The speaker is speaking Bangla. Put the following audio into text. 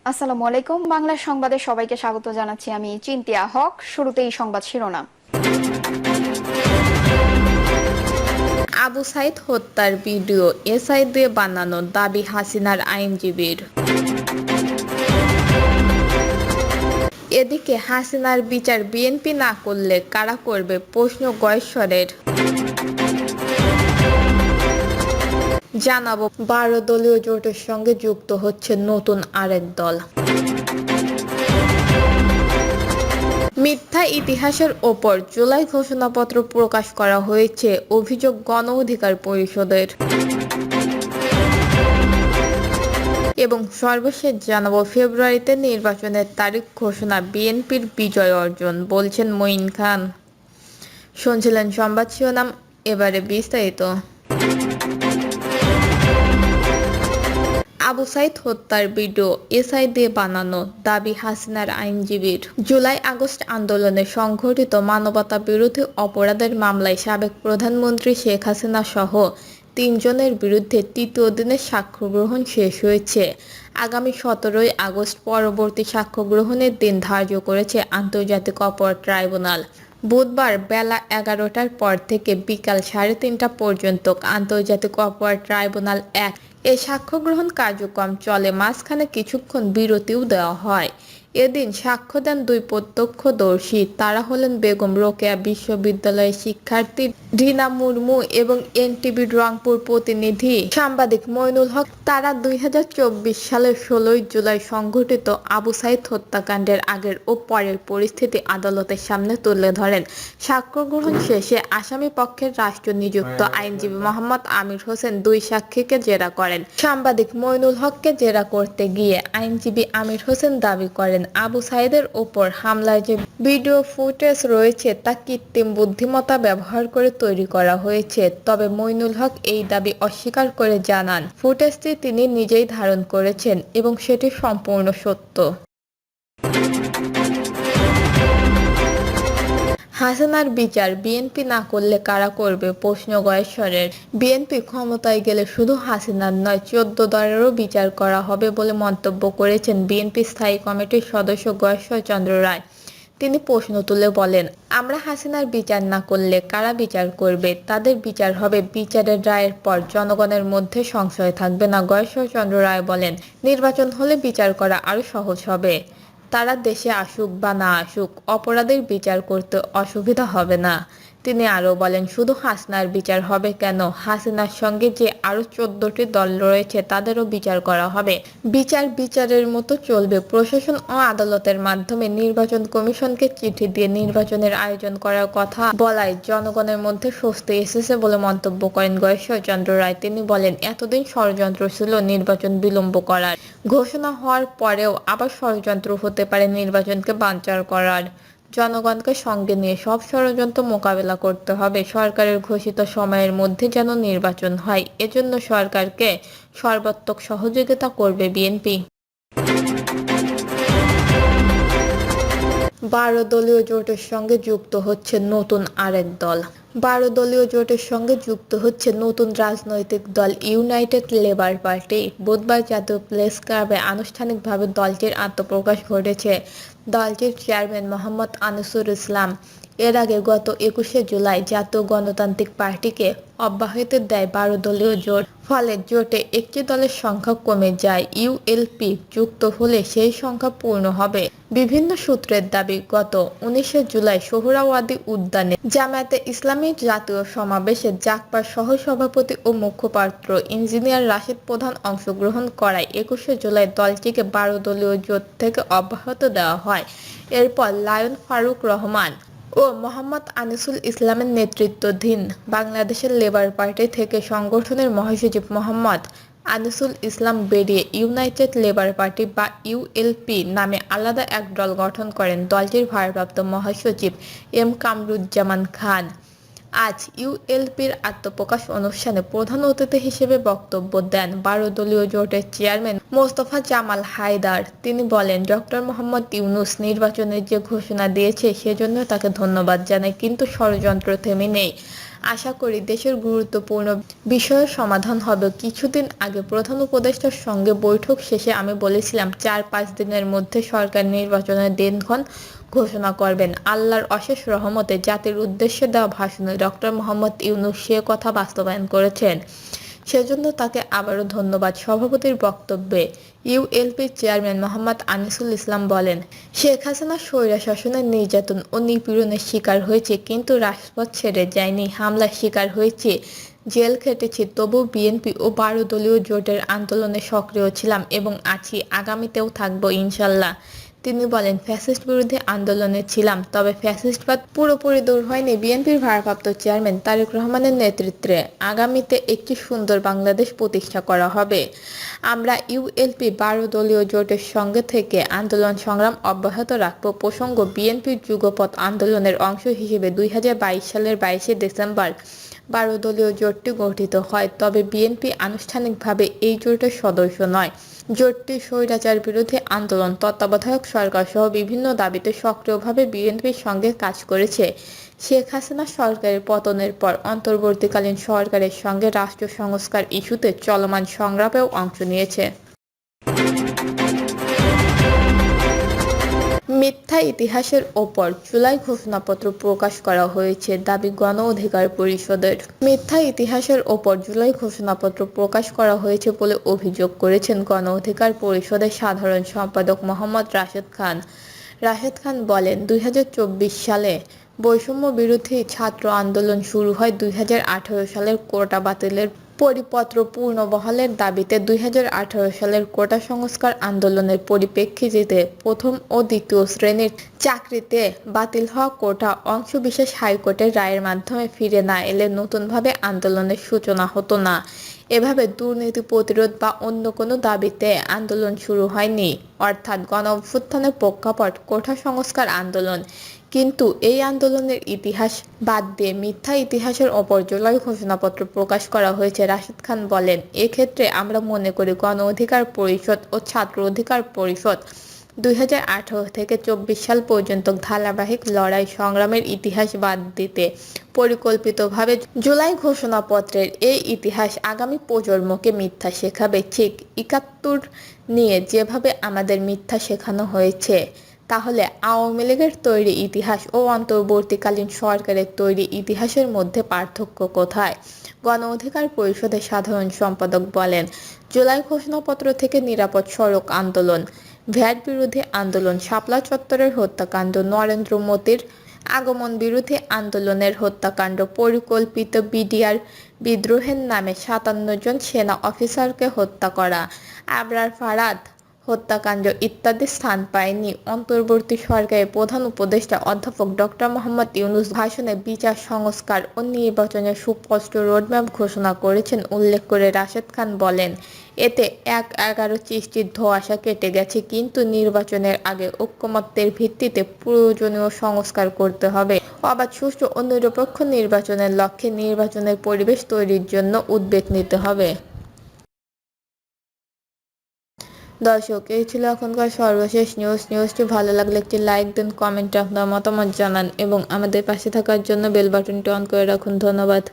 আসসালামু আলাইকুম। বাংলা সংবাদে সবাইকে স্বাগত জানাচ্ছি। আমি চিন্তিয়া হক। শুরুতেই সংবাদ শিরোনাম। আবু সাইদ হত্যার ভিডিও এসআই দিয়ে বানানো দাবি হাসিনার আইনজীবীর। এদিকে হাসিনার বিচার বিএনপি না করলে কারা করবে, প্রশ্ন গয়েশ্বরের। জানাবো 12 দলীয় জোটের সঙ্গে যুক্ত হচ্ছে নতুন আরেক দল। মিথ্যা ইতিহাসের ওপর জুলাই ঘোষণাপত্র প্রকাশ করা হয়েছে, অভিযোগ গণ অধিকার পরিষদের। এবং সর্বশেষ জানাবো ফেব্রুয়ারিতে নির্বাচনের তারিখ ঘোষণা, বিএনপির বিজয় অর্জন, বলছেন মঈন খান। শুনছিলেন সংবাদ শিরোনাম, এবারে বিস্তারিত। আবু সাইদ হত্যার ভিডিও এসআই দিয়ে বানানো দাবি হাসিনার আইনজীবীর। জুলাই আগস্ট আন্দোলনে সংঘটিত মানবতা বিরোধী অপরাধের মামলায় সাবেক প্রধানমন্ত্রী শেখ হাসিনা সহ 3 জনের বিরুদ্ধে তৃতীয় দিনের সাক্ষ্য গ্রহণ শেষ হয়েছে। আগামী 17 আগস্ট পরবর্তী সাক্ষ্য গ্রহণের দিন ধার্য করেছে আন্তর্জাতিক অপরাধ ট্রাইব্যুনাল। বুধবার বেলা 11টার পর থেকে বিকাল 3:30টা পর্যন্ত আন্তর্জাতিক অপরাধ ট্রাইব্যুনাল 1 এই সাক্ষ্য গ্রহণ কার্যক্রম চলে, মাঝখানে কিছুক্ষণ বিরতিও দেওয়া হয়। এদিন সাক্ষ্য দেন 2 প্রত্যক্ষদর্শী। তারা হলেন বেগম রোকেয়া বিশ্ববিদ্যালয়ের শিক্ষার্থী রিনা মুর্মু এবং এনটিভির রংপুর প্রতিনিধি সাংবাদিক মইনুল হক। তারা 2024 সালের 16 জুলাই সংঘটিত আবু সাইদ হত্যাকাণ্ডের আগের ও পরের পরিস্থিতি আদালতের সামনে তুলে ধরেন। সাক্ষ্য গ্রহণ শেষে আসামি পক্ষের রাষ্ট্র নিযুক্ত আইনজীবী মোহাম্মদ আমির হোসেন 2 সাক্ষীকে জেরা করেন। সাংবাদিক মইনুল হককে জেরা করতে গিয়ে আইনজীবী আমির হোসেন দাবি করেন, আবু সাইদের ওপর হামলার যে ভিডিও ফুটেজ রয়েছে তা কৃত্রিম বুদ্ধিমত্তা ব্যবহার করে তৈরি করা হয়েছে। তবে মইনুল হক এই দাবি অস্বীকার করে জানান, ফুটেজটি তিনি নিজেই ধারণ করেছেন এবং সেটি সম্পূর্ণ সত্য। হাসিনার বিচার বিএনপি না করলে কারা করবে, প্রশ্ন গয়েশ্বরের। বিএনপি ক্ষমতায় গেলে শুধু হাসিনার নয় 14 দলেরও বিচার করা হবে বলে মন্তব্য করেছেন বিএনপি স্থায়ী কমিটির সদস্য গয়েশ্বর চন্দ্র রায়। তিনি প্রশ্ন তুলে বলেন, আমরা হাসিনার বিচার না করলে কারা বিচার করবে, তাদের বিচার হবে। বিচারের রায়ের পর জনগণের মধ্যে সংশয় থাকবে না। গয়েশ্বর চন্দ্র রায় বলেন, নির্বাচন হলে বিচার করা আরো সহজ হবে। তারা দেশে আসুক বা না আসুক, অপরাধের বিচার করতে অসুবিধা হবে না। তিনি আরও বলেন, শুধু হাসিনার বিচার হবে কেন, হাসিনার সঙ্গে যে আরও 14টি দল রয়েছে তাদেরও বিচার করা হবে। বিচারের মতো চলবে। প্রশাসন ও আদালতের মাধ্যমে নির্বাচন কমিশনকে চিঠি দিয়ে নির্বাচনের আয়োজন করার কথা বলায় জনগণের মধ্যে স্বস্তি এসেছে বলে মন্তব্য করেন গয়েশ্বর চন্দ্র রায়। তিনি বলেন, এতদিন ষড়যন্ত্র ছিল নির্বাচন বিলম্ব করার, ঘোষণা হওয়ার পরেও আবার ষড়যন্ত্র হতে পারে নির্বাচনকে বানচাল করার। জনগণকে সঙ্গে নিয়ে সব ষড়যন্ত্র মোকাবেলা করতে হবে। সরকারের ঘোষিত সময়ের মধ্যে যেন নির্বাচন হয়, এজন্য সরকারকে সর্বাত্মক সহযোগিতা করবে বিএনপি। 12 দলীয় জোটের সঙ্গে যুক্ত হচ্ছে নতুন আরেক দল। 12 দলীয় জোটের সঙ্গে যুক্ত হচ্ছে নতুন রাজনৈতিক দল ইউনাইটেড লেবার পার্টি। বুধবার জাতীয় প্রেস ক্লাবে আনুষ্ঠানিকভাবে দলটির আত্মপ্রকাশ ঘটেছে দলটির চেয়ারম্যান মোহাম্মদ আনিসুল ইসলাম। এর আগে গত 21শে জুলাই জাতীয় গণতান্ত্রিক পার্টিকে অব্যাহতি দেয় 12 দলীয় জোট। ফলে জোটে একটি দলের সংখ্যা কমে যায়। ইউএলপি যুক্ত হলে সেই সংখ্যা পূর্ণ হবে। বিভিন্ন সূত্রের দাবি, গত 19শে জুলাই সোহরাওয়ার্দী উদ্যানে জামায়াতে ইসলামী জাতীয় সমাবেশে জাগপার সহসভাপতি ও মুখপাত্র ইঞ্জিনিয়ার রাশিদ প্রধান অংশগ্রহণ করায় 21শে জুলাই দলটিকে 12 দলীয় জোট থেকে অব্যাহতি দেওয়া হয়। এরপর লায়ন ফারুক রহমান ও মোহাম্মদ আনিসুল ইসলামের নেতৃত্বাধীন বাংলাদেশের লেবার পার্টি থেকে সংগঠনের মহাসচিব মোহাম্মদ আনিসুল ইসলাম বেরিয়ে ইউনাইটেড লেবার পার্টি বা ইউএলপি নামে আলাদা এক দল গঠন করেন দলটির ভারপ্রাপ্ত মহাসচিব এম কামরুজ্জামান খান। আজ ইউএলপির আত্মপ্রকাশ অনুষ্ঠানে প্রধান অতিথি হিসেবে বক্তব্য দেন 12 দলীয় জোটের চেয়ারম্যান মোস্তফা জামাল হায়দার। তিনি বলেন, ডক্টর মোহাম্মদ ইউনূস নির্বাচনের যে ঘোষণা দিয়েছে সেজন্য তাকে ধন্যবাদ জানাই, কিন্তু ষড়যন্ত্র থেমে নেই। আশা করি দেশের গুরুত্বপূর্ণ বিষয়ের সমাধান হবে। কিছুদিন আগে প্রধান উপদেষ্টার সঙ্গে বৈঠক শেষে আমি বলেছিলাম 4-5 দিনের মধ্যে সরকার নির্বাচনের দিনক্ষণ ঘোষণা করবেন। আল্লাহর অশেষ রহমতে জাতির উদ্দেশ্যে দেওয়া ভাষণে ডক্টর মোহাম্মদ ইউনূস সে কথা বাস্তবায়ন করেছেন। সেজন্য তাকে আবারও ধন্যবাদ। সভাপতির বক্তব্যে ইউএলপির চেয়ারম্যান মোহাম্মদ আনিসুল ইসলাম বলেন, শেখ হাসিনা স্বৈরশাসনের নির্যাতন ও নিপীড়নের শিকার হয়েছে, কিন্তু রাজপথ ছেড়ে যায়নি। হামলার শিকার হয়েছে, জেল খেটেছি, তবু বিএনপি ও 12 দলীয় জোটের আন্দোলনে সক্রিয় ছিলাম এবং আছি, আগামীতেও থাকবো ইনশাল্লাহ। তিনি বলেন, ফ্যাসিস্ট বিরোধী আন্দোলনে ছিলাম, তবে ফ্যাসিস্টবাদ পুরোপুরি দূর হয়নি। বিএনপির ভারপ্রাপ্ত চেয়ারম্যান তারেক রহমানের নেতৃত্বে আগামীতে একটি সুন্দর বাংলাদেশ প্রতিষ্ঠা করা হবে। আমরা ইউএলপি 12 দলীয় জোটের সঙ্গে থেকে আন্দোলন সংগ্রাম অব্যাহত রাখব। প্রসঙ্গ, বিএনপির যুগপৎ আন্দোলনের অংশ হিসেবে 2022 সালের 22শে ডিসেম্বর 12 দলীয় জোটটি গঠিত হয়, তবে বিএনপি আনুষ্ঠানিকভাবে এই জোটের সদস্য নয়। জোটটি স্বৈরাচার বিরোধী আন্দোলন, তত্ত্বাবধায়ক সরকার সহ বিভিন্ন দাবিতে সক্রিয়ভাবে বিএনপির সঙ্গে কাজ করেছে। শেখ হাসিনা সরকারের পতনের পর অন্তর্বর্তীকালীন সরকারের সঙ্গে রাষ্ট্র সংস্কার ইস্যুতে চলমান সংগ্রামেও অংশ নিয়েছে। মিথ্যা ইতিহাসের ওপর জুলাই ঘোষণাপত্র প্রকাশ করা হয়েছে, দাবি গণ অধিকার পরিষদের। মিথ্যা ইতিহাসের ওপর জুলাই ঘোষণাপত্র প্রকাশ করা হয়েছে বলে অভিযোগ করেছেন গণ অধিকার পরিষদের সাধারণ সম্পাদক মোহাম্মদ রাশেদ খান। রাশেদ খান বলেন, 2024 সালে বৈষম্য বিরোধী ছাত্র আন্দোলন শুরু হয়। 2018 সালের কোটা বাতিলের পরিপত্র পুনর্বহালের দাবিতে 2018 সালের কোটা সংস্কার আন্দোলনের পরিপ্রেক্ষিতে প্রথম ও দ্বিতীয় শ্রেণীর চাকরিতে বাতিল হওয়া কোটা অংশবিশেষ হাইকোর্টের রায়ের মাধ্যমে ফিরে না এলে নতুনভাবে আন্দোলনের সূচনা হতো না। এভাবে দুর্নীতি প্রতিরোধ বা অন্য কোনো দাবিতে আন্দোলন শুরু হয়নি, অর্থাৎ গণঅভ্যুত্থানের প্রেক্ষাপট কোটা সংস্কার আন্দোলন। কিন্তু এই আন্দোলনের ইতিহাস বাদ দিয়ে মিথ্যা ইতিহাসের ওপর জুলাই ঘোষণাপত্র প্রকাশ করা হয়েছে। রাশেদ খান বলেন, এক্ষেত্রে আমরা মনে করি গণ অধিকার পরিষদ ও ছাত্র অধিকার পরিষদ 2018 থেকে 24 সাল পর্যন্ত ধারাবাহিক লড়াই সংগ্রামের ইতিহাস বাদ দিতে পরিকল্পিতভাবে জুলাই ঘোষণাপত্রের এই ইতিহাস আগামী প্রজন্মকে মিথ্যা শেখাবে। ঠিক 71 নিয়ে যেভাবে আমাদের মিথ্যা শেখানো হয়েছে, তাহলে আওয়ামী লীগের তৈরি ইতিহাস ও অন্তর্বর্তীকালীন সরকারের তৈরি ইতিহাসের মধ্যে পার্থক্য কোথায়? গণ অধিকার পরিষদের সাধারণ সম্পাদক বলেন, জুলাই ঘোষণাপত্র থেকে নিরাপদ সড়ক আন্দোলন, ভ্যাট বিরোধী আন্দোলন, শাপলা চত্বরের হত্যাকাণ্ড, নরেন্দ্র মোদীর আগমন বিরোধী আন্দোলনের হত্যাকাণ্ড, পরিকল্পিত বিডিআর বিদ্রোহের নামে 57 জন সেনা অফিসারকে হত্যা করা, আবরার ফারাদ হত্যাকাণ্ড ইত্যাদি স্থান পায়নি। অন্তর্বর্তী সরকারের প্রধান উপদেষ্টা অধ্যাপক ডক্টর মোহাম্মদ ইউনূস ভাষণে বিচার সংস্কার ও নির্বাচনের সুস্পষ্ট রোডম্যাপ ঘোষণা করেছেন উল্লেখ করে রাশেদ খান বলেন, এতে 1/11 সৃষ্টির ধোঁয়াশা কেটে গেছে, কিন্তু নির্বাচনের আগে ঐকমত্যের ভিত্তিতে প্রয়োজনীয় সংস্কার করতে হবে। অবাধ, সুষ্ঠু ও নিরপেক্ষ নির্বাচনের লক্ষ্যে নির্বাচনের পরিবেশ তৈরির জন্য উদ্যোগ নিতে হবে। দর্শক, এই ছিল এখনকার সর্বশেষ নিউজ। নিউজটি ভালো লাগলে একটি লাইক দিন, কমেন্টে আপনার মতামত জানান এবং আমাদের পাশে থাকার জন্য বেল বাটনটি অন করে রাখুন। ধন্যবাদ।